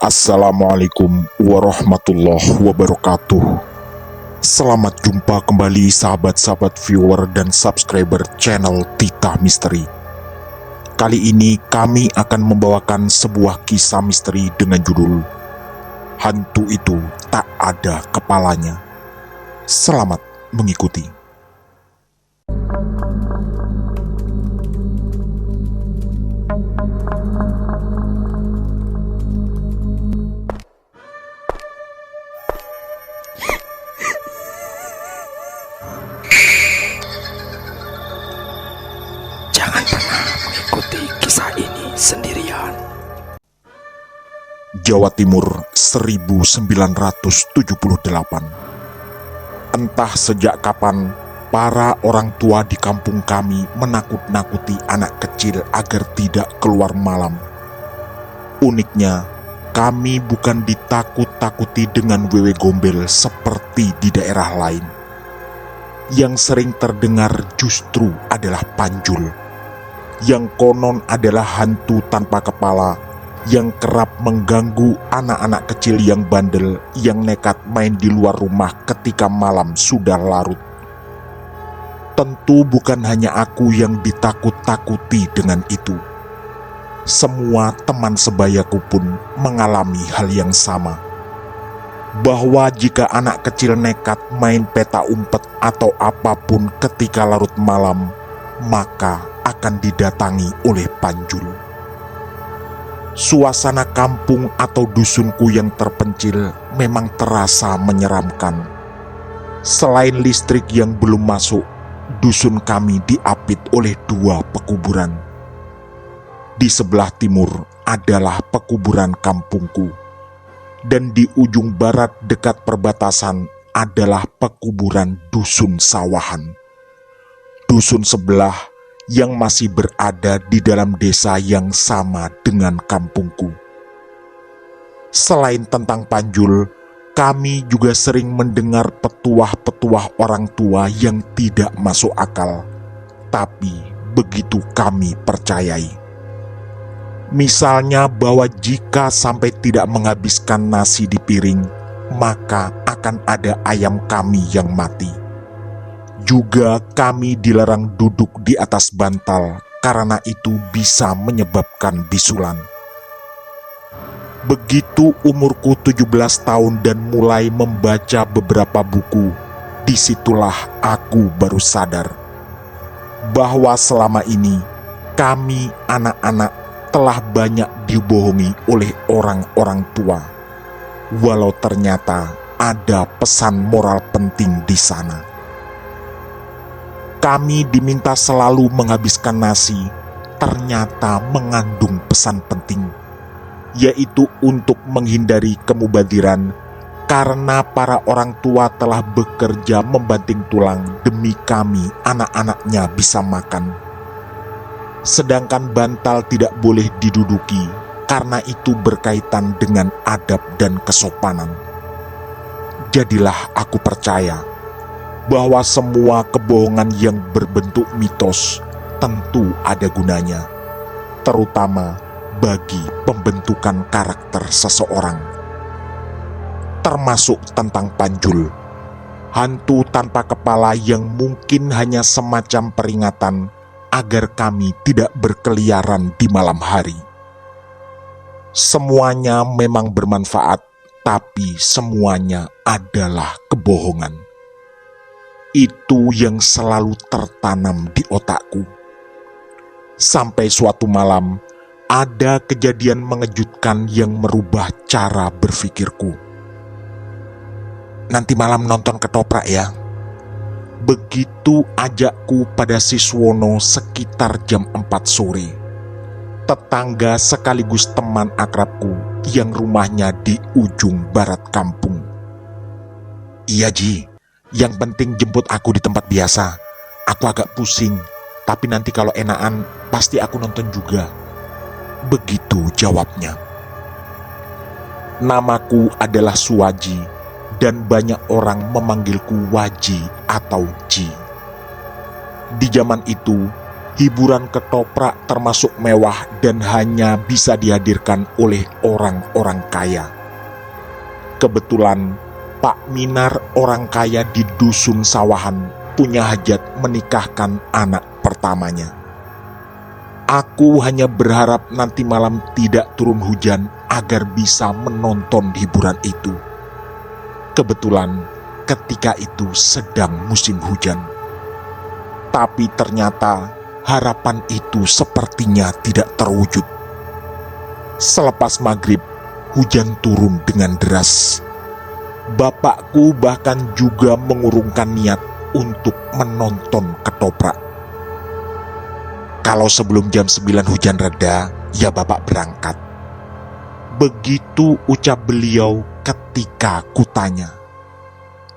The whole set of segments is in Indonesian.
Assalamualaikum warahmatullahi wabarakatuh. Selamat jumpa kembali sahabat-sahabat viewer dan subscriber channel Tita Misteri. Kali ini kami akan membawakan sebuah kisah misteri dengan judul Hantu Itu Tak Ada Kepalanya. Selamat mengikuti. Jangan pernah mengikuti kisah ini sendirian. Jawa Timur 1978. Entah sejak kapan para orang tua di kampung kami menakut-nakuti anak kecil agar tidak keluar malam. Uniknya, kami bukan ditakut-takuti dengan wewe gombel seperti di daerah lain. Yang sering terdengar justru adalah panjul, yang konon adalah hantu tanpa kepala, yang kerap mengganggu anak-anak kecil yang bandel, yang nekat main di luar rumah ketika malam sudah larut. Tentu bukan hanya aku yang ditakut-takuti dengan itu. Semua teman sebayaku pun mengalami hal yang sama. Bahwa jika anak kecil nekat main peta umpet atau apapun ketika larut malam, maka akan didatangi oleh panjul. Suasana kampung atau dusunku yang terpencil memang terasa menyeramkan. Selain listrik yang belum masuk, dusun kami diapit oleh dua pekuburan. Di sebelah timur adalah pekuburan kampungku, dan di ujung barat dekat perbatasan adalah pekuburan dusun Sawahan. Dusun sebelah yang masih berada di dalam desa yang sama dengan kampungku. Selain tentang panjul, kami juga sering mendengar petuah-petuah orang tua yang tidak masuk akal, tapi begitu kami percayai. Misalnya bahwa jika sampai tidak menghabiskan nasi di piring, maka akan ada ayam kami yang mati. Juga kami dilarang duduk di atas bantal karena itu bisa menyebabkan bisulan. Begitu umurku 17 tahun dan mulai membaca beberapa buku, disitulah aku baru sadar bahwa selama ini kami anak-anak telah banyak dibohongi oleh orang-orang tua. Walau ternyata ada pesan moral penting di sana. Kami diminta selalu menghabiskan nasi, ternyata mengandung pesan penting, yaitu untuk menghindari kemubadiran, karena para orang tua telah bekerja membanting tulang demi kami anak-anaknya bisa makan. Sedangkan bantal tidak boleh diduduki, karena itu berkaitan dengan adab dan kesopanan. Jadilah aku percaya bahwa semua kebohongan yang berbentuk mitos tentu ada gunanya, terutama bagi pembentukan karakter seseorang. Termasuk tentang panjul, hantu tanpa kepala yang mungkin hanya semacam peringatan agar kami tidak berkeliaran di malam hari. Semuanya memang bermanfaat, tapi semuanya adalah kebohongan. Itu yang selalu tertanam di otakku. Sampai suatu malam, ada kejadian mengejutkan yang merubah cara berpikirku. Nanti malam nonton ketoprak ya. Begitu ajakku pada Siswono sekitar jam 4 sore. Tetangga sekaligus teman akrabku yang rumahnya di ujung barat kampung. Iya Ji, yang penting jemput aku di tempat biasa. Aku agak pusing, tapi nanti kalau enakan pasti aku nonton juga. Begitu jawabnya. Namaku adalah Suwaji, dan banyak orang memanggilku Waji atau Ji. Di zaman itu, hiburan ketoprak termasuk mewah dan hanya bisa dihadirkan oleh orang-orang kaya. Kebetulan Pak Minar, orang kaya di dusun sawahan, punya hajat menikahkan anak pertamanya. Aku hanya berharap nanti malam tidak turun hujan agar bisa menonton hiburan itu. Kebetulan ketika itu sedang musim hujan. Tapi ternyata harapan itu sepertinya tidak terwujud. Selepas maghrib, hujan turun dengan deras. Bapakku bahkan juga mengurungkan niat untuk menonton ketoprak. Kalau sebelum jam 9 hujan reda, ya bapak berangkat. Begitu ucap beliau ketika kutanya.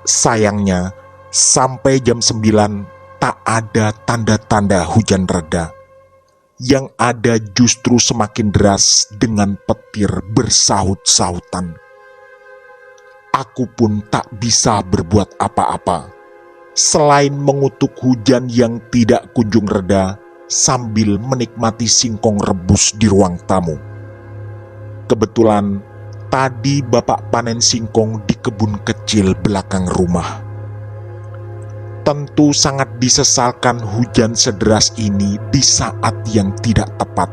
Sayangnya, sampai jam 9 tak ada tanda-tanda hujan reda. Yang ada justru semakin deras dengan petir bersahut-sahutan. Aku pun tak bisa berbuat apa-apa, selain mengutuk hujan yang tidak kunjung reda sambil menikmati singkong rebus di ruang tamu. Kebetulan tadi bapak panen singkong di kebun kecil belakang rumah. Tentu sangat disesalkan hujan sederas ini di saat yang tidak tepat.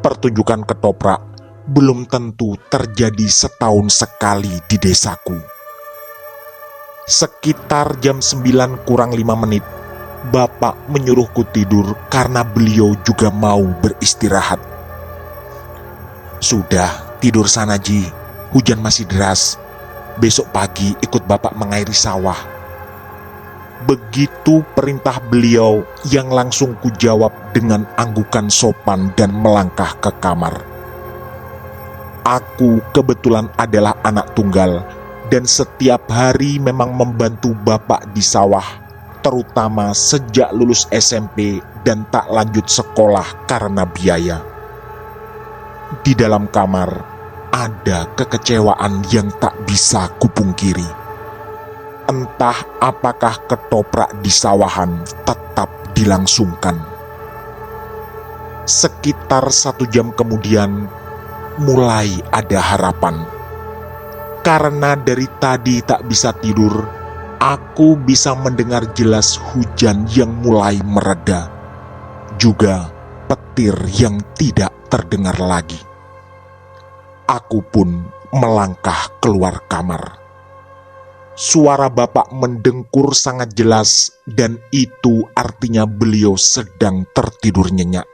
Pertunjukan ketoprak belum tentu terjadi setahun sekali di desaku. Sekitar jam 9 kurang 5 menit, bapak menyuruhku tidur karena beliau juga mau beristirahat. Sudah, tidur sana Ji, hujan masih deras. Besok pagi ikut bapak mengairi sawah. Begitu perintah beliau yang langsung kujawab dengan anggukan sopan dan melangkah ke kamar. Aku kebetulan adalah anak tunggal dan setiap hari memang membantu bapak di sawah, terutama sejak lulus SMP dan tak lanjut sekolah karena biaya. Di dalam kamar ada kekecewaan yang tak bisa kupungkiri. Entah apakah ketoprak di sawahan tetap dilangsungkan. Sekitar 1 jam kemudian, mulai ada harapan. Karena dari tadi tak bisa tidur, aku bisa mendengar jelas hujan yang mulai mereda. Juga petir yang tidak terdengar lagi. Aku pun melangkah keluar kamar. Suara bapak mendengkur sangat jelas dan itu artinya beliau sedang tertidur nyenyak.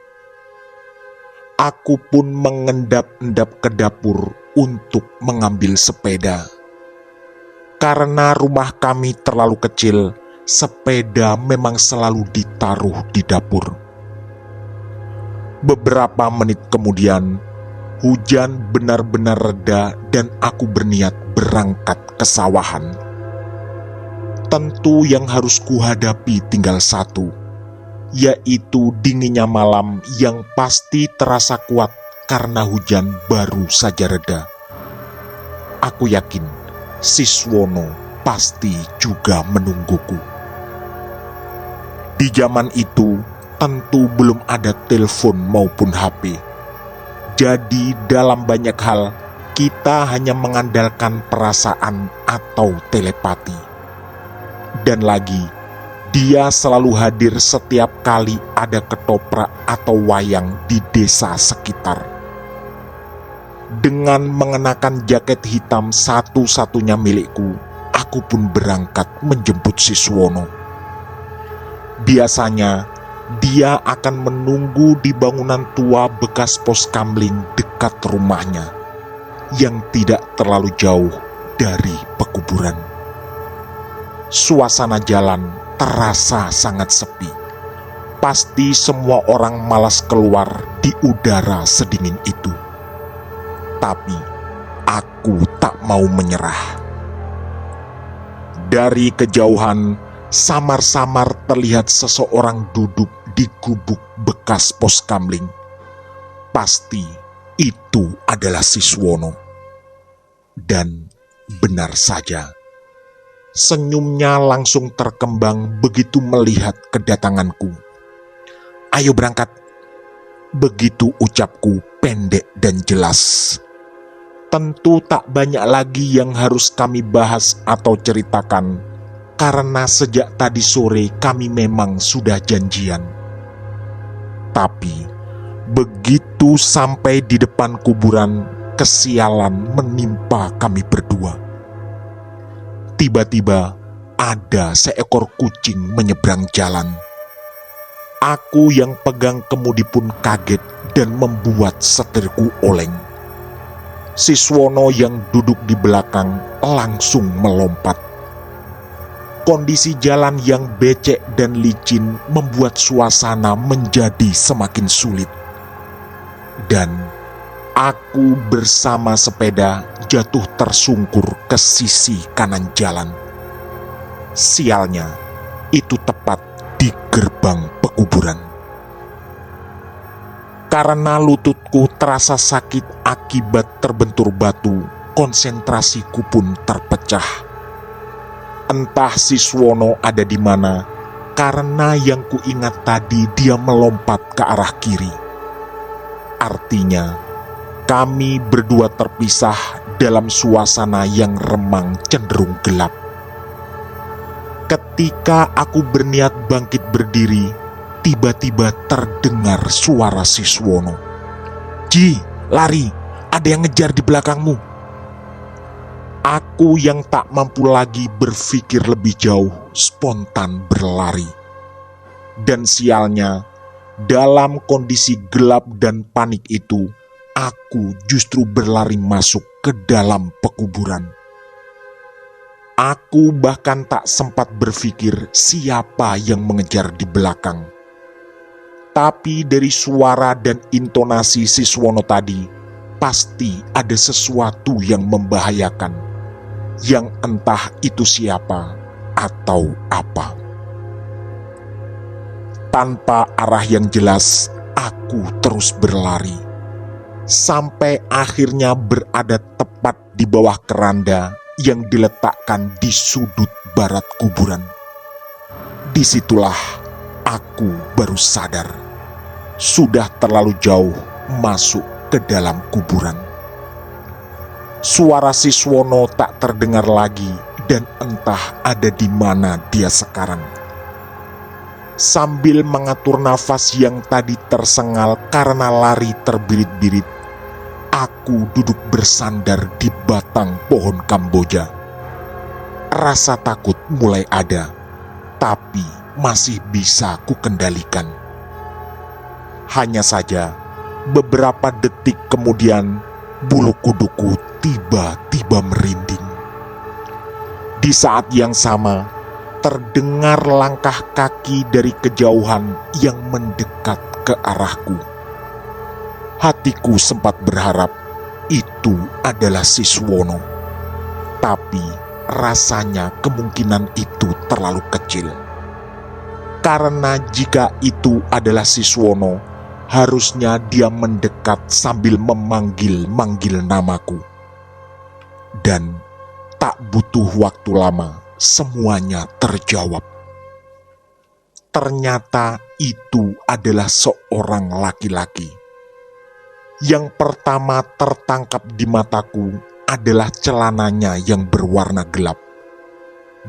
Aku pun mengendap-endap ke dapur untuk mengambil sepeda. Karena rumah kami terlalu kecil, sepeda memang selalu ditaruh di dapur. Beberapa menit kemudian, hujan benar-benar reda dan aku berniat berangkat ke sawahan. Tentu yang harus kuhadapi tinggal satu, yaitu dinginnya malam yang pasti terasa kuat karena hujan baru saja reda. Aku yakin Siswono pasti juga menungguku. Di zaman itu tentu belum ada telepon maupun HP. Jadi dalam banyak hal kita hanya mengandalkan perasaan atau telepati. Dan lagi, dia selalu hadir setiap kali ada ketoprak atau wayang di desa sekitar. Dengan mengenakan jaket hitam satu-satunya milikku, aku pun berangkat menjemput Siswono. Biasanya, dia akan menunggu di bangunan tua bekas pos kamling dekat rumahnya, yang tidak terlalu jauh dari pekuburan. Suasana jalan terasa sangat sepi. Pasti semua orang malas keluar di udara sedingin itu. Tapi aku tak mau menyerah. Dari kejauhan, samar-samar terlihat seseorang duduk di gubuk bekas pos kamling. Pasti itu adalah Siswono. Dan benar saja, senyumnya langsung terkembang begitu melihat kedatanganku. ayo berangkat. Begitu ucapku pendek dan jelas. Tentu tak banyak lagi yang harus kami bahas atau ceritakan, karena sejak tadi sore kami memang sudah janjian. Tapi begitu sampai di depan kuburan, kesialan menimpa kami berdua. Tiba-tiba ada seekor kucing menyeberang jalan. Aku yang pegang kemudi pun kaget dan membuat setirku oleng. Siswono yang duduk di belakang langsung melompat. Kondisi jalan yang becek dan licin membuat suasana menjadi semakin sulit. Dan aku bersama sepeda jatuh tersungkur ke sisi kanan jalan. Sialnya, itu tepat di gerbang pekuburan. Karena lututku terasa sakit akibat terbentur batu, konsentrasiku pun terpecah. Entah Siswono ada di mana, karena yang kuingat tadi dia melompat ke arah kiri. Artinya, kami berdua terpisah dalam suasana yang remang cenderung gelap. Ketika aku berniat bangkit berdiri, tiba-tiba terdengar suara Siswono. "Ji, lari, ada yang ngejar di belakangmu." Aku yang tak mampu lagi berpikir lebih jauh, spontan berlari. Dan sialnya, dalam kondisi gelap dan panik itu, aku justru berlari masuk ke dalam pekuburan. Aku bahkan tak sempat berpikir siapa yang mengejar di belakang. Tapi dari suara dan intonasi Siswono tadi, pasti ada sesuatu yang membahayakan, yang entah itu siapa atau apa. Tanpa arah yang jelas, aku terus berlari, sampai akhirnya berada tepat di bawah keranda yang diletakkan di sudut barat kuburan. Disitulah aku baru sadar, sudah terlalu jauh masuk ke dalam kuburan. Suara Siswono tak terdengar lagi dan entah ada di mana dia sekarang. Sambil mengatur nafas yang tadi tersengal karena lari terbirit-birit, aku duduk bersandar di batang pohon Kamboja. Rasa takut mulai ada, tapi masih bisa kukendalikan. Hanya saja, beberapa detik kemudian, bulu kuduku tiba-tiba merinding. Di saat yang sama, terdengar langkah kaki dari kejauhan yang mendekat ke arahku. Hatiku sempat berharap itu adalah Siswono, tapi rasanya kemungkinan itu terlalu kecil. Karena jika itu adalah Siswono, harusnya dia mendekat sambil memanggil-manggil namaku. Dan tak butuh waktu lama, semuanya terjawab. Ternyata itu adalah seorang laki-laki. Yang pertama tertangkap di mataku adalah celananya yang berwarna gelap.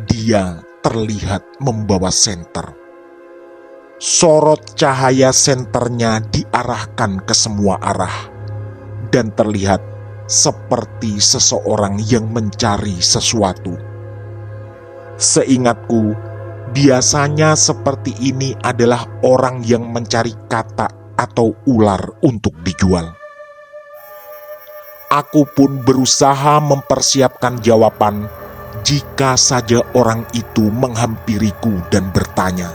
Dia terlihat membawa senter. Sorot cahaya senternya diarahkan ke semua arah, dan terlihat seperti seseorang yang mencari sesuatu. Seingatku, biasanya seperti ini adalah orang yang mencari katak atau ular untuk dijual. Aku pun berusaha mempersiapkan jawaban jika saja orang itu menghampiriku dan bertanya.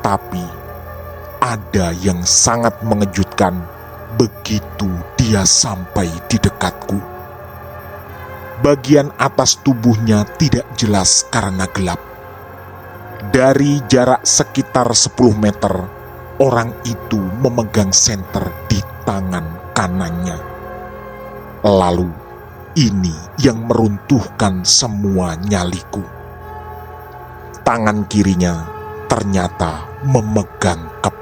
Tapi ada yang sangat mengejutkan begitu dia sampai di dekatku. Bagian atas tubuhnya tidak jelas karena gelap. Dari jarak sekitar 10 meter, orang itu memegang senter di tangan kanannya. Lalu, ini yang meruntuhkan semua nyaliku. Tangan kirinya ternyata memegang kepala.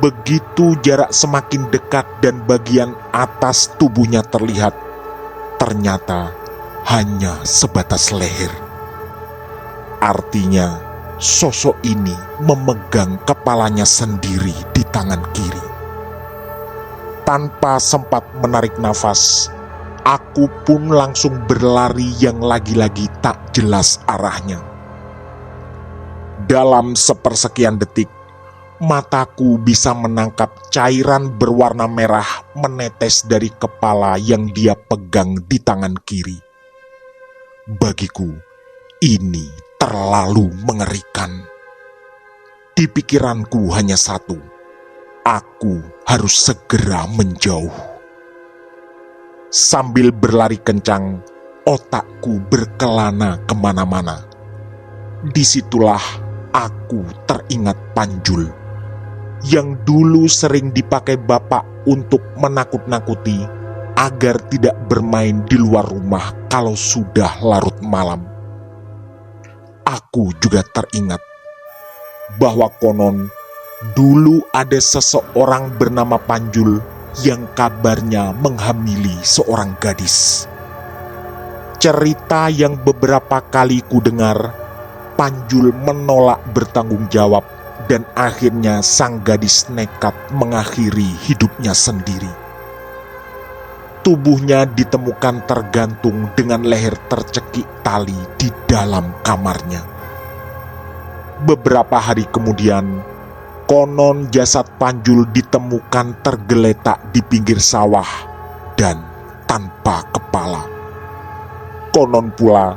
Begitu jarak semakin dekat dan bagian atas tubuhnya terlihat, ternyata hanya sebatas leher. Artinya, sosok ini memegang kepalanya sendiri di tangan kiri. Tanpa sempat menarik nafas, aku pun langsung berlari yang lagi-lagi tak jelas arahnya. Dalam sepersekian detik, mataku bisa menangkap cairan berwarna merah menetes dari kepala yang dia pegang di tangan kiri. Bagiku, ini terlalu mengerikan. Di pikiranku hanya satu, aku harus segera menjauh. Sambil berlari kencang, otakku berkelana kemana-mana. Disitulah aku teringat Panjul yang dulu sering dipakai bapak untuk menakut-nakuti agar tidak bermain di luar rumah kalau sudah larut malam. Aku juga teringat bahwa konon dulu ada seseorang bernama Panjul yang kabarnya menghamili seorang gadis. Cerita yang beberapa kali ku dengar, Panjul menolak bertanggung jawab dan akhirnya sang gadis nekat mengakhiri hidupnya sendiri. Tubuhnya ditemukan tergantung dengan leher tercekik tali di dalam kamarnya. Beberapa hari kemudian, konon jasad Panjul ditemukan tergeletak di pinggir sawah dan tanpa kepala. Konon pula,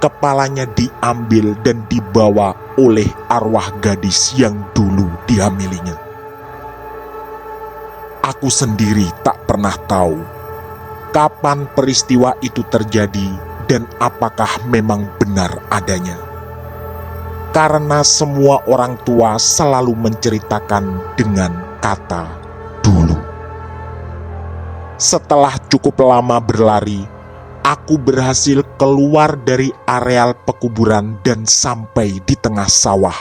kepalanya diambil dan dibawa oleh arwah gadis yang dulu dihamilinya. Aku sendiri tak pernah tahu kapan peristiwa itu terjadi dan apakah memang benar adanya. Karena semua orang tua selalu menceritakan dengan kata dulu. Setelah cukup lama berlari, aku berhasil keluar dari areal pekuburan dan sampai di tengah sawah.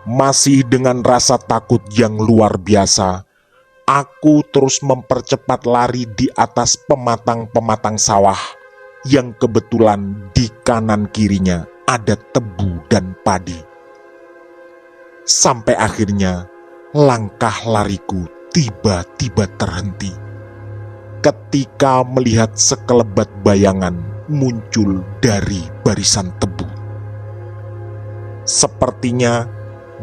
Masih dengan rasa takut yang luar biasa, aku terus mempercepat lari di atas pematang-pematang sawah yang kebetulan di kanan kirinya ada tebu dan padi. Sampai akhirnya langkah lariku tiba-tiba terhenti ketika melihat sekelebat bayangan muncul dari barisan tebu. Sepertinya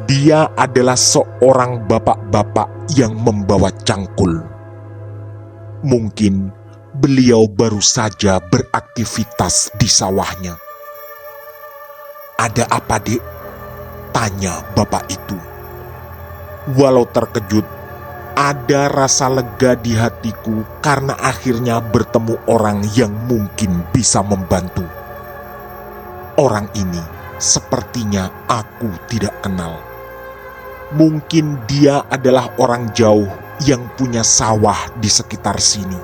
dia adalah seorang bapak-bapak yang membawa cangkul. Mungkin beliau baru saja beraktivitas di sawahnya. "Ada apa, Dek?" tanya bapak itu. Walau terkejut, ada rasa lega di hatiku karena akhirnya bertemu orang yang mungkin bisa membantu. Orang ini sepertinya aku tidak kenal. Mungkin dia adalah orang jauh yang punya sawah di sekitar sini.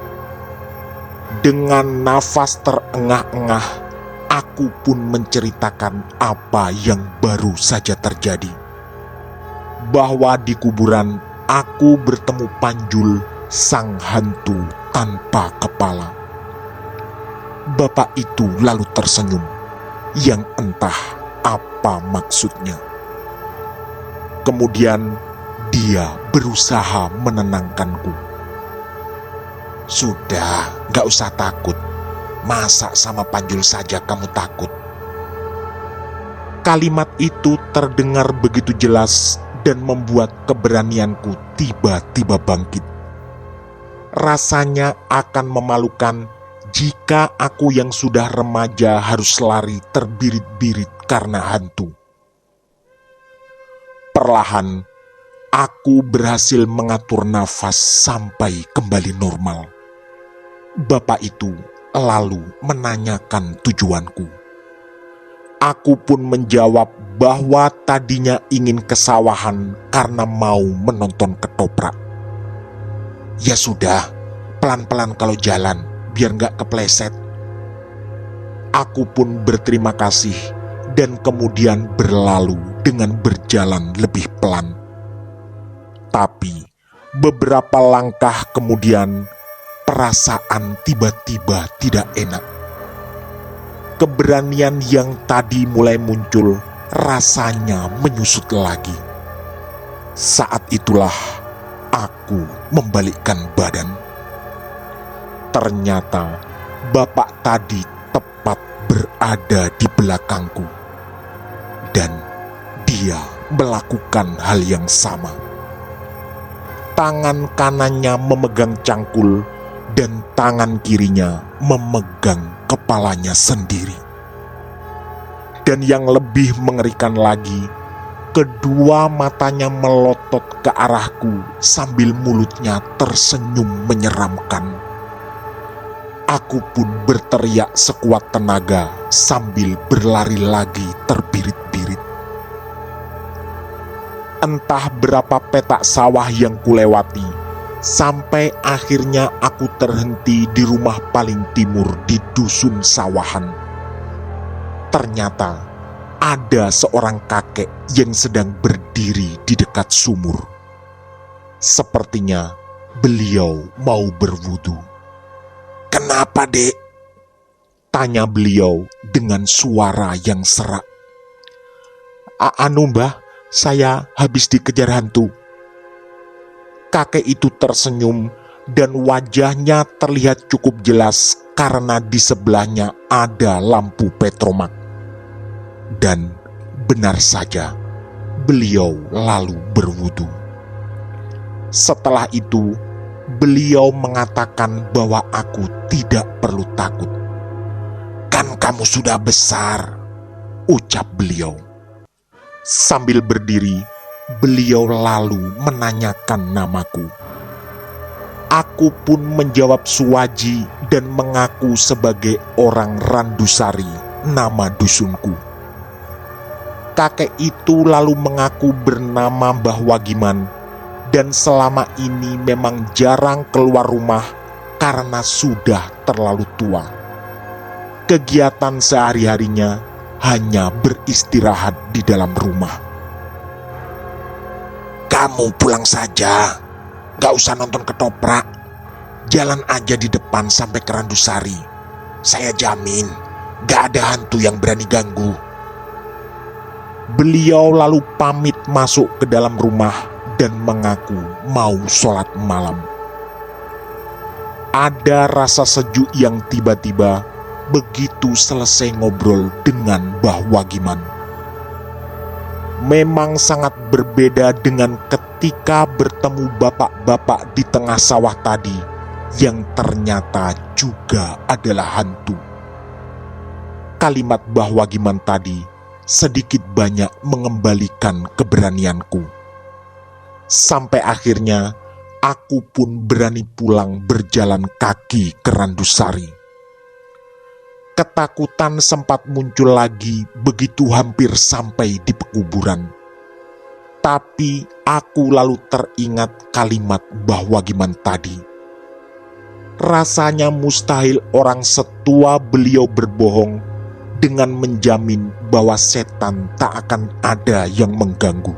Dengan nafas terengah-engah, aku pun menceritakan apa yang baru saja terjadi. Bahwa di kuburan aku bertemu Panjul, sang hantu tanpa kepala. Bapak itu lalu tersenyum, yang entah apa maksudnya. Kemudian dia berusaha menenangkanku. "Sudah, gak usah takut. Masa sama Panjul saja kamu takut?" Kalimat itu terdengar begitu jelas dan membuat keberanianku tiba-tiba bangkit. Rasanya akan memalukan jika aku yang sudah remaja harus lari terbirit-birit karena hantu. Perlahan, aku berhasil mengatur nafas sampai kembali normal. Bapak itu lalu menanyakan tujuanku. Aku pun menjawab bahwa tadinya ingin ke sawahan karena mau menonton ketoprak. "Ya sudah, pelan-pelan kalau jalan, biar gak kepleset." Aku pun berterima kasih dan kemudian berlalu dengan berjalan lebih pelan. Tapi beberapa langkah kemudian, perasaan tiba-tiba tidak enak. Keberanian yang tadi mulai muncul rasanya menyusut lagi. Saat itulah aku membalikkan badan. Ternyata bapak tadi tepat berada di belakangku. Dan dia melakukan hal yang sama. Tangan kanannya memegang cangkul dan tangan kirinya memegang kepalanya sendiri. Dan yang lebih mengerikan lagi, kedua matanya melotot ke arahku sambil mulutnya tersenyum menyeramkan. Aku pun berteriak sekuat tenaga sambil berlari lagi terbirit-birit. Entah berapa petak sawah yang kulewati, sampai akhirnya aku terhenti di rumah paling timur di dusun sawahan. Ternyata ada seorang kakek yang sedang berdiri di dekat sumur. Sepertinya beliau mau berwudu. "Kenapa, Dek?" tanya beliau dengan suara yang serak. "Anu Mbah, saya habis dikejar hantu." Kakek itu tersenyum dan wajahnya terlihat cukup jelas karena di sebelahnya ada lampu petromak. Dan benar saja, beliau lalu berwudu. Setelah itu, beliau mengatakan bahwa aku tidak perlu takut. "Kan kamu sudah besar," ucap beliau. Sambil berdiri, beliau lalu menanyakan namaku. Aku pun menjawab Suwaji dan mengaku sebagai orang Randusari, nama dusunku. Kakek itu lalu mengaku bernama Mbah Wagiman dan selama ini memang jarang keluar rumah karena sudah terlalu tua. Kegiatan sehari-harinya hanya beristirahat di dalam rumah. "Kamu pulang saja, gak usah nonton ketoprak. Jalan aja di depan sampai ke Randusari. Saya jamin gak ada hantu yang berani ganggu." Beliau lalu pamit masuk ke dalam rumah dan mengaku mau sholat malam. Ada rasa sejuk yang tiba-tiba begitu selesai ngobrol dengan Mbah Wagiman. Memang sangat berbeda dengan ketika bertemu bapak-bapak di tengah sawah tadi yang ternyata juga adalah hantu. Kalimat Mbah Wagiman tadi sedikit banyak mengembalikan keberanianku. Sampai akhirnya aku pun berani pulang berjalan kaki ke Randusari. Ketakutan sempat muncul lagi begitu hampir sampai di pekuburan. Tapi aku lalu teringat kalimat Mbah Wagiman tadi. Rasanya mustahil orang setua beliau berbohong dengan menjamin bahwa setan tak akan ada yang mengganggu.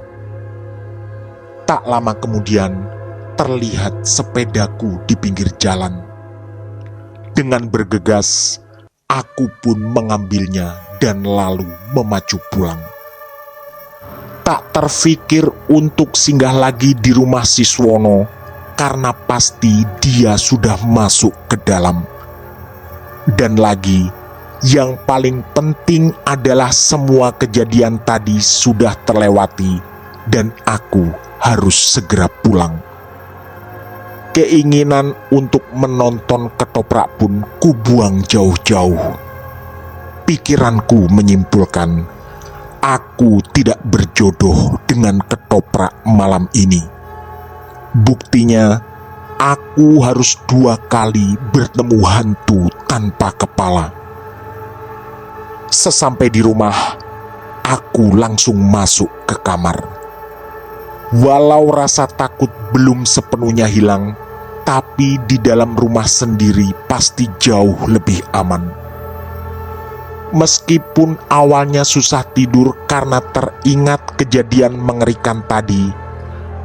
Tak lama kemudian, terlihat sepedaku di pinggir jalan. Dengan bergegas, aku pun mengambilnya dan lalu memacu pulang. Tak terfikir untuk singgah lagi di rumah Siswono karena pasti dia sudah masuk ke dalam. Dan lagi, yang paling penting adalah semua kejadian tadi sudah terlewati dan aku harus segera pulang. Keinginan untuk menonton ketoprak pun kubuang jauh-jauh. Pikiranku menyimpulkan, aku tidak berjodoh dengan ketoprak malam ini. Buktinya, aku harus 2 kali bertemu hantu tanpa kepala. Sesampai di rumah, aku langsung masuk ke kamar. Walau rasa takut belum sepenuhnya hilang, tapi di dalam rumah sendiri pasti jauh lebih aman. Meskipun awalnya susah tidur karena teringat kejadian mengerikan tadi,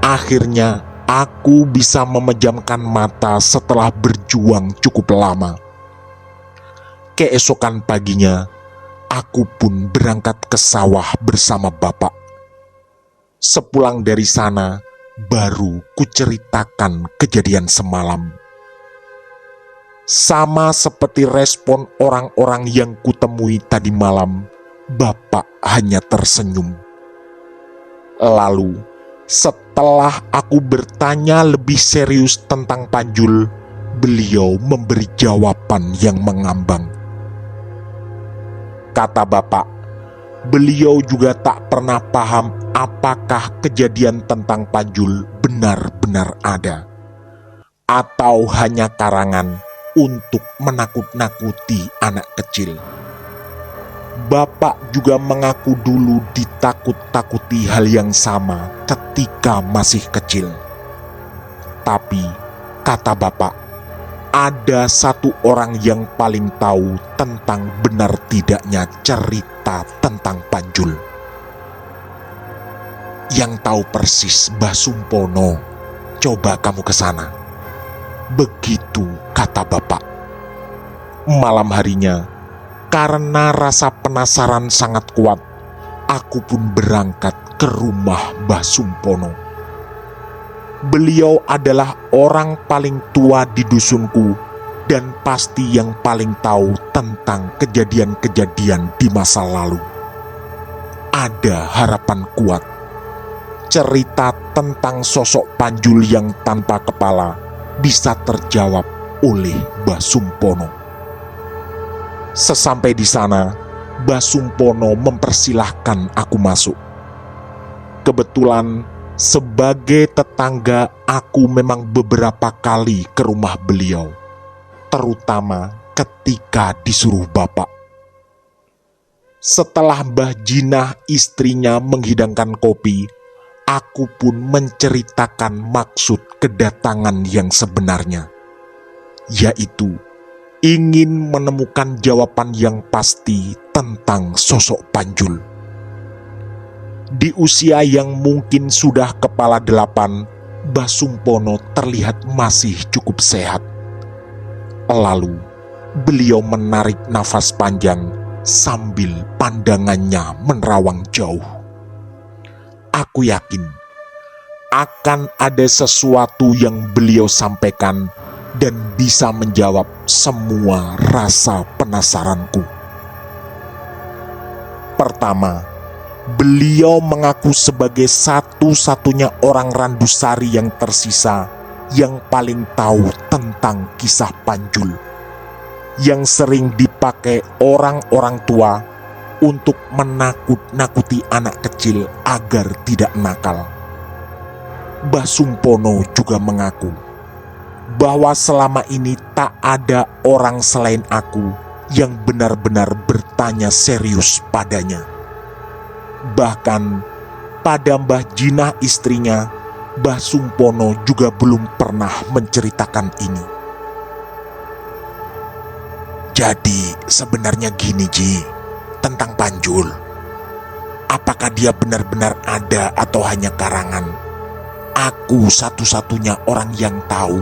Akhirnya aku bisa memejamkan mata setelah berjuang cukup lama. Keesokan paginya, aku pun berangkat ke sawah bersama bapak. Sepulang dari sana, baru kuceritakan kejadian semalam. Sama seperti respon orang-orang yang kutemui tadi malam, bapak hanya tersenyum. Lalu, setelah aku bertanya lebih serius tentang Panjul, beliau memberi jawaban yang mengambang. Kata bapak, beliau juga tak pernah paham apakah kejadian tentang Panjul benar-benar ada, atau hanya karangan untuk menakut-nakuti anak kecil. Bapak juga mengaku dulu ditakut-takuti hal yang sama ketika masih kecil. Tapi, kata bapak, ada satu orang yang paling tahu tentang benar tidaknya cerita tentang Panjul. Yang tahu persis Mbah Sumpono, coba kamu ke sana. Begitu kata bapak. Malam harinya, karena rasa penasaran sangat kuat, aku pun berangkat ke rumah Mbah Sumpono. Beliau adalah orang paling tua di dusunku dan pasti yang paling tahu tentang kejadian-kejadian di masa lalu. Ada harapan kuat. Cerita tentang sosok Panjul yang tanpa kepala bisa terjawab oleh Mbah Sumpono. Sesampai di sana, Mbah Sumpono mempersilahkan aku masuk. Kebetulan, sebagai tetangga, aku memang beberapa kali ke rumah beliau, terutama ketika disuruh bapak. Setelah Mbah Jinah istrinya menghidangkan kopi, aku pun menceritakan maksud kedatangan yang sebenarnya, yaitu ingin menemukan jawaban yang pasti tentang sosok Panjul. Di usia yang mungkin sudah kepala 8, Mbah Sumpono terlihat masih cukup sehat. Lalu, beliau menarik nafas panjang sambil pandangannya menerawang jauh. Aku yakin akan ada sesuatu yang beliau sampaikan dan bisa menjawab semua rasa penasaranku. Pertama, beliau mengaku sebagai satu-satunya orang Randusari yang tersisa yang paling tahu tentang kisah Panjul, yang sering dipakai orang-orang tua untuk menakut-nakuti anak kecil agar tidak nakal. Mbah Sumpono juga mengaku bahwa selama ini tak ada orang selain aku yang benar-benar bertanya serius padanya. Bahkan pada Mbah Jinah istrinya, Mbah Sumpono juga belum pernah menceritakan ini. Jadi sebenarnya gini Ji, tentang Panjul. Apakah dia benar-benar ada atau hanya karangan? Aku satu-satunya orang yang tahu,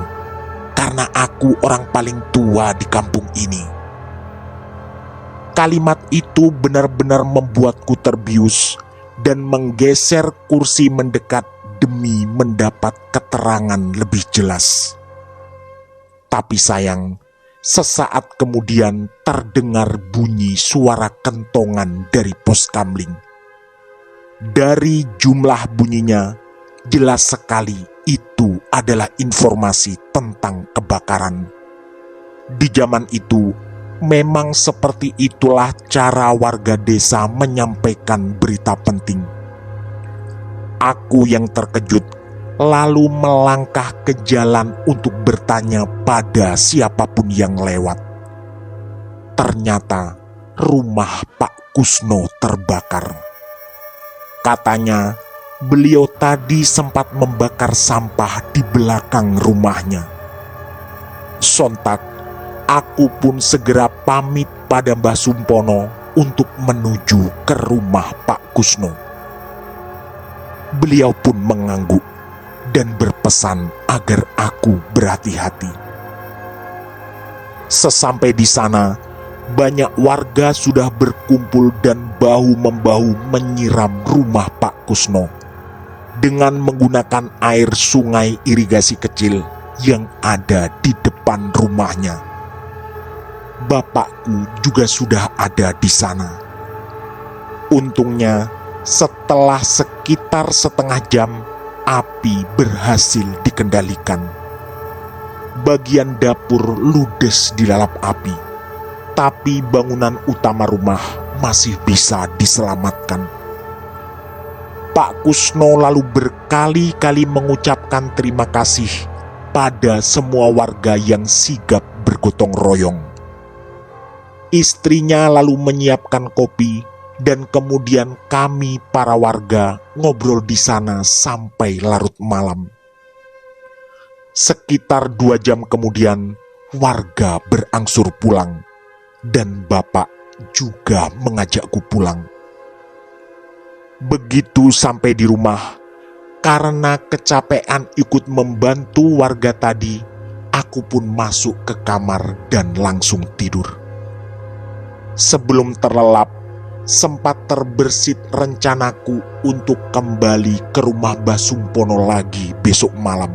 karena aku orang paling tua di kampung ini. Kalimat itu benar-benar membuatku terbius dan menggeser kursi mendekat demi mendapat keterangan lebih jelas. Tapi sayang, sesaat kemudian terdengar bunyi suara kentongan dari pos kamling. Dari jumlah bunyinya, jelas sekali itu adalah informasi tentang kebakaran. Di zaman itu, memang seperti itulah cara warga desa menyampaikan berita penting. Aku yang terkejut lalu melangkah ke jalan untuk bertanya pada siapapun yang lewat. Ternyata rumah Pak Kusno terbakar. Katanya, beliau tadi sempat membakar sampah di belakang rumahnya. Sontak, aku pun segera pamit pada Mbah Sumpono untuk menuju ke rumah Pak Kusno. Beliau pun mengangguk dan berpesan agar aku berhati-hati. Sesampai di sana, banyak warga sudah berkumpul dan bahu-membahu menyiram rumah Pak Kusno dengan menggunakan air sungai irigasi kecil yang ada di depan rumahnya. Bapakku juga sudah ada di sana. Untungnya, setelah sekitar setengah jam, api berhasil dikendalikan. Bagian dapur ludes dilalap api, tapi bangunan utama rumah masih bisa diselamatkan. Pak Kusno lalu berkali-kali mengucapkan terima kasih pada semua warga yang sigap bergotong royong. Istrinya lalu menyiapkan kopi dan kemudian kami para warga ngobrol di sana sampai larut malam. Sekitar 2 jam kemudian warga berangsur pulang dan bapak juga mengajakku pulang. Begitu sampai di rumah, karena kecapean ikut membantu warga tadi, aku pun masuk ke kamar dan langsung tidur. Sebelum terlelap, sempat terbersit rencanaku untuk kembali ke rumah Mbah Sumpono lagi besok malam.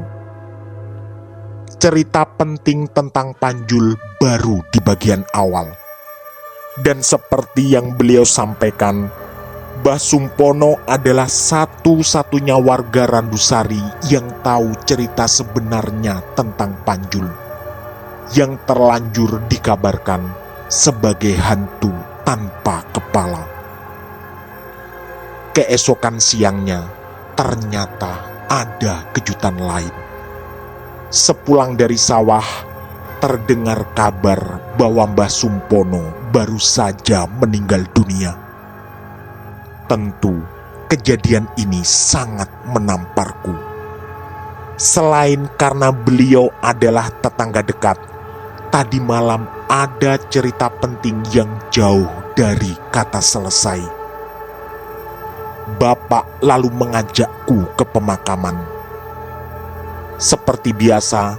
Cerita penting tentang Panjul baru di bagian awal. Dan seperti yang beliau sampaikan, Mbah Sumpono adalah satu-satunya warga Randusari yang tahu cerita sebenarnya tentang Panjul, yang terlanjur dikabarkan sebagai hantu tanpa kepala. Keesokan siangnya, ternyata ada kejutan lain. Sepulang dari sawah, terdengar kabar bahwa Mbah Sumpono baru saja meninggal dunia. Tentu, kejadian ini sangat menamparku. Selain karena beliau adalah tetangga dekat, tadi malam ada cerita penting yang jauh dari kata selesai. Bapak lalu mengajakku ke pemakaman. Seperti biasa,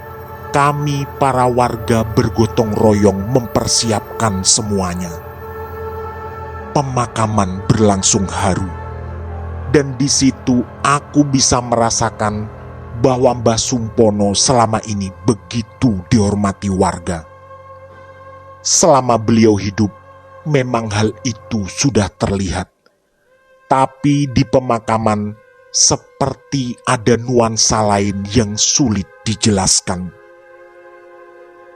kami para warga bergotong royong mempersiapkan semuanya. Pemakaman berlangsung haru, dan di situ aku bisa merasakan bahwa Mbah Sumpono selama ini begitu dihormati warga. Selama beliau hidup, memang hal itu sudah terlihat. Tapi di pemakaman, seperti ada nuansa lain yang sulit dijelaskan.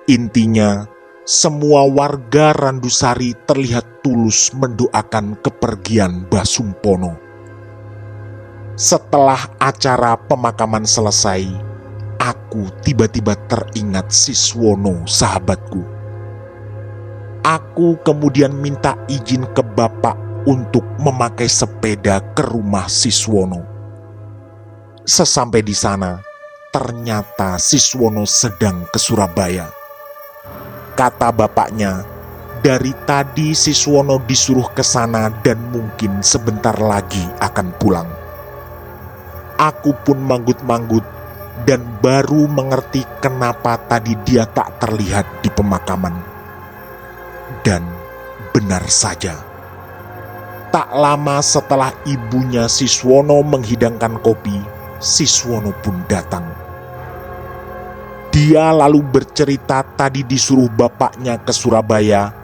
Intinya, semua warga Randusari terlihat tulus mendoakan kepergian Mbah Sumpono. Setelah acara pemakaman selesai, aku tiba-tiba teringat Siswono, sahabatku. Aku kemudian minta izin ke bapak untuk memakai sepeda ke rumah Siswono. Sesampai di sana, ternyata Siswono sedang ke Surabaya. Kata bapaknya, dari tadi Siswono disuruh ke sana dan mungkin sebentar lagi akan pulang. Aku pun manggut-manggut dan baru mengerti kenapa tadi dia tak terlihat di pemakaman. Dan benar saja, tak lama setelah ibunya Siswono menghidangkan kopi, Siswono pun datang. Dia lalu bercerita tadi disuruh bapaknya ke Surabaya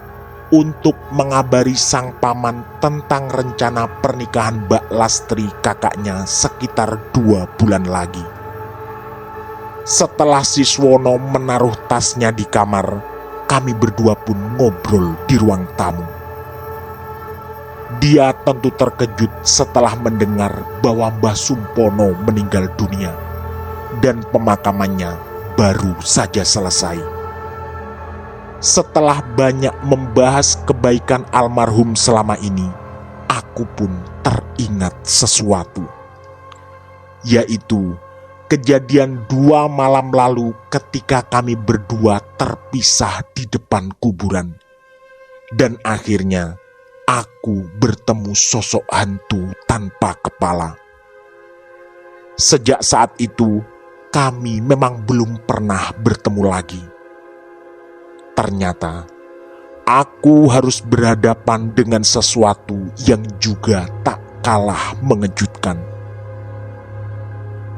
untuk mengabari sang paman tentang rencana pernikahan Mbak Lastri kakaknya sekitar 2 bulan lagi. Setelah Siswono menaruh tasnya di kamar, kami berdua pun ngobrol di ruang tamu. Dia tentu terkejut setelah mendengar bahwa Mbah Sumpono meninggal dunia dan pemakamannya baru saja selesai. Setelah banyak membahas kebaikan almarhum selama ini, aku pun teringat sesuatu, yaitu kejadian 2 malam lalu ketika kami berdua terpisah di depan kuburan. Dan akhirnya aku bertemu sosok hantu tanpa kepala. Sejak saat itu, kami memang belum pernah bertemu lagi. Ternyata aku harus berhadapan dengan sesuatu yang juga tak kalah mengejutkan.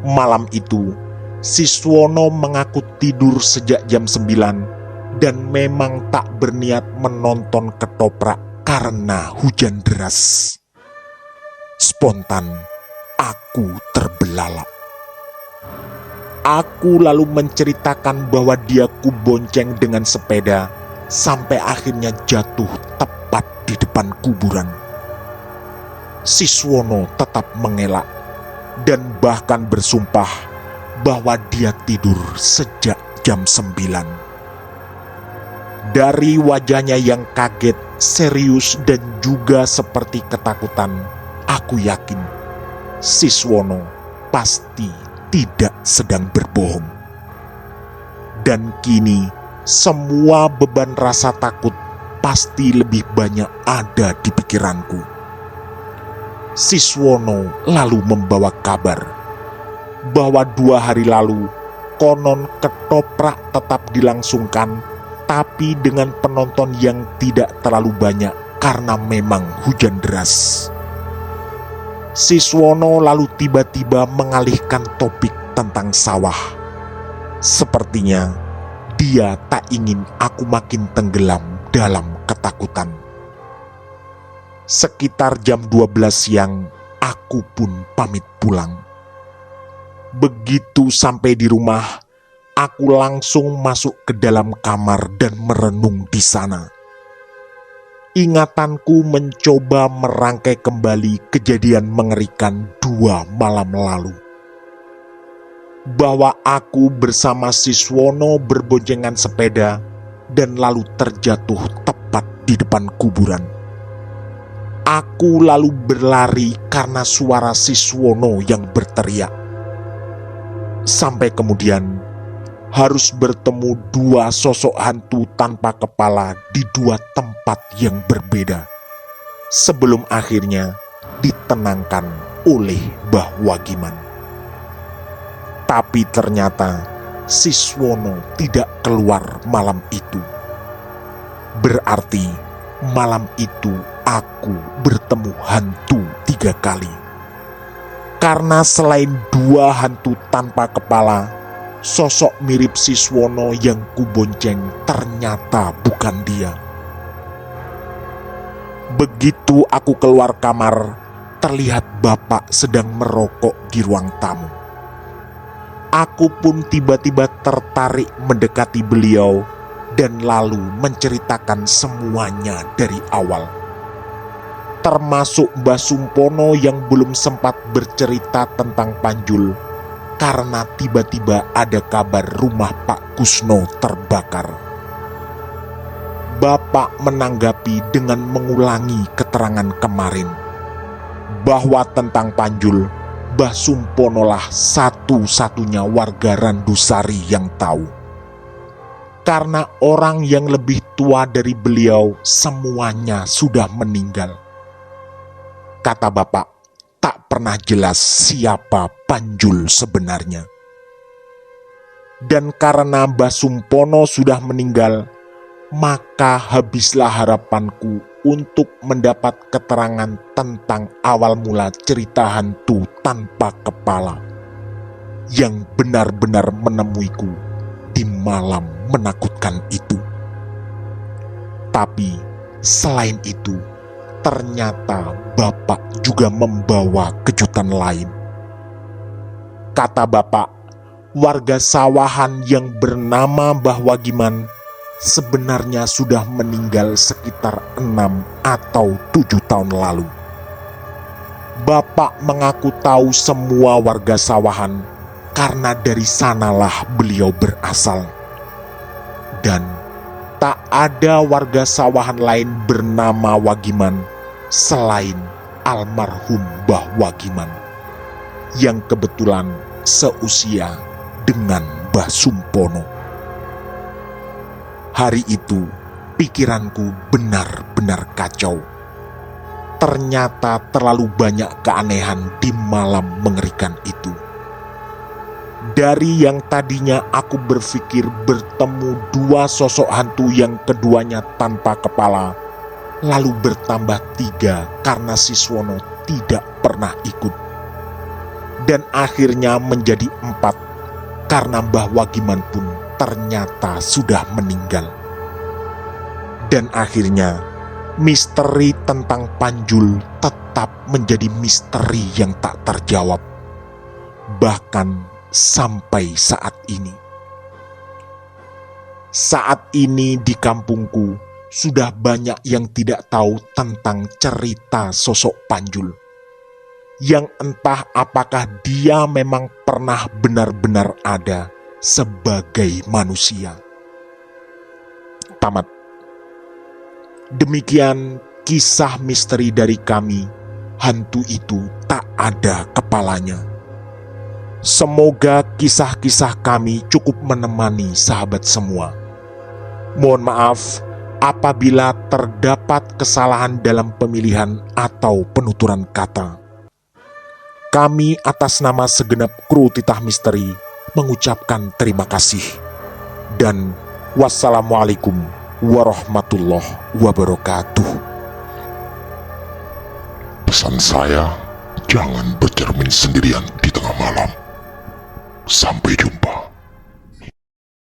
Malam itu, Siswono mengaku tidur sejak jam 9 dan memang tak berniat menonton ketoprak karena hujan deras. Spontan, aku terbelalak. Aku lalu menceritakan bahwa dia kubonceng dengan sepeda sampai akhirnya jatuh tepat di depan kuburan. Siswono tetap mengelak dan bahkan bersumpah bahwa dia tidur sejak jam 9. Dari wajahnya yang kaget, serius dan juga seperti ketakutan, aku yakin Siswono pasti tidak sedang berbohong. Dan kini semua beban rasa takut pasti lebih banyak ada di pikiranku. Siswono lalu membawa kabar bahwa 2 hari lalu konon ketoprak tetap dilangsungkan, tapi dengan penonton yang tidak terlalu banyak karena memang hujan deras. Siswono lalu tiba-tiba mengalihkan topik tentang sawah. Sepertinya dia tak ingin aku makin tenggelam dalam ketakutan. Sekitar jam 12 siang, aku pun pamit pulang. Begitu sampai di rumah, aku langsung masuk ke dalam kamar dan merenung di sana. Ingatanku mencoba merangkai kembali kejadian mengerikan 2 malam lalu. Bahwa aku bersama Siswono berboncengan sepeda dan lalu terjatuh tepat di depan kuburan. Aku lalu berlari karena suara Siswono yang berteriak. Sampai kemudian harus bertemu 2 sosok hantu tanpa kepala di 2 tempat yang berbeda, sebelum akhirnya ditenangkan oleh Mbah Wagiman. Tapi ternyata Siswono tidak keluar malam itu. Berarti malam itu aku bertemu hantu 3 kali. Karena selain 2 hantu tanpa kepala, sosok mirip Siswono yang kubonceng ternyata bukan dia. Begitu aku keluar kamar, terlihat bapak sedang merokok di ruang tamu. Aku pun tiba-tiba tertarik mendekati beliau dan lalu menceritakan semuanya dari awal. Termasuk Mbah Sumpono yang belum sempat bercerita tentang Panjul, karena tiba-tiba ada kabar rumah Pak Kusno terbakar. Bapak menanggapi dengan mengulangi keterangan kemarin, bahwa tentang Panjul, Mbah Sumponolah satu-satunya warga Randusari yang tahu. Karena orang yang lebih tua dari beliau semuanya sudah meninggal. Kata bapak, tak pernah jelas siapa Panjul sebenarnya. Dan karena Mbah Sumpono sudah meninggal, maka habislah harapanku untuk mendapat keterangan tentang awal mula cerita hantu tanpa kepala yang benar-benar menemuiku di malam menakutkan itu. Tapi selain itu, ternyata bapak juga membawa kejutan lain. Kata bapak, warga sawahan yang bernama Mbah Wagiman sebenarnya sudah meninggal sekitar 6 atau 7 tahun lalu. Bapak mengaku tahu semua warga sawahan karena dari sanalah beliau berasal. Dan tak ada warga sawahan lain bernama Wagiman selain almarhum Mbah Wagiman, yang kebetulan seusia dengan Mbah Sumpono. Hari itu pikiranku benar-benar kacau. Ternyata terlalu banyak keanehan di malam mengerikan itu. Dari yang tadinya aku berpikir bertemu dua sosok hantu yang keduanya tanpa kepala, lalu bertambah 3 karena Siswono tidak pernah ikut. Dan akhirnya menjadi 4 karena Mbah Wagiman pun ternyata sudah meninggal. Dan akhirnya misteri tentang Panjul tetap menjadi misteri yang tak terjawab. Bahkan sampai saat ini. Saat ini di kampungku sudah banyak yang tidak tahu tentang cerita sosok Panjul. Yang entah apakah dia memang pernah benar-benar ada sebagai manusia. Tamat. Demikian kisah misteri dari kami. Hantu itu tak ada kepalanya. Semoga kisah-kisah kami cukup menemani sahabat semua. Mohon maaf apabila terdapat kesalahan dalam pemilihan atau penuturan kata. Kami atas nama segenap kru Titah Misteri mengucapkan terima kasih. Dan wassalamualaikum warahmatullahi wabarakatuh. Pesan saya, jangan bercermin sendirian di tengah malam. Sampai jumpa.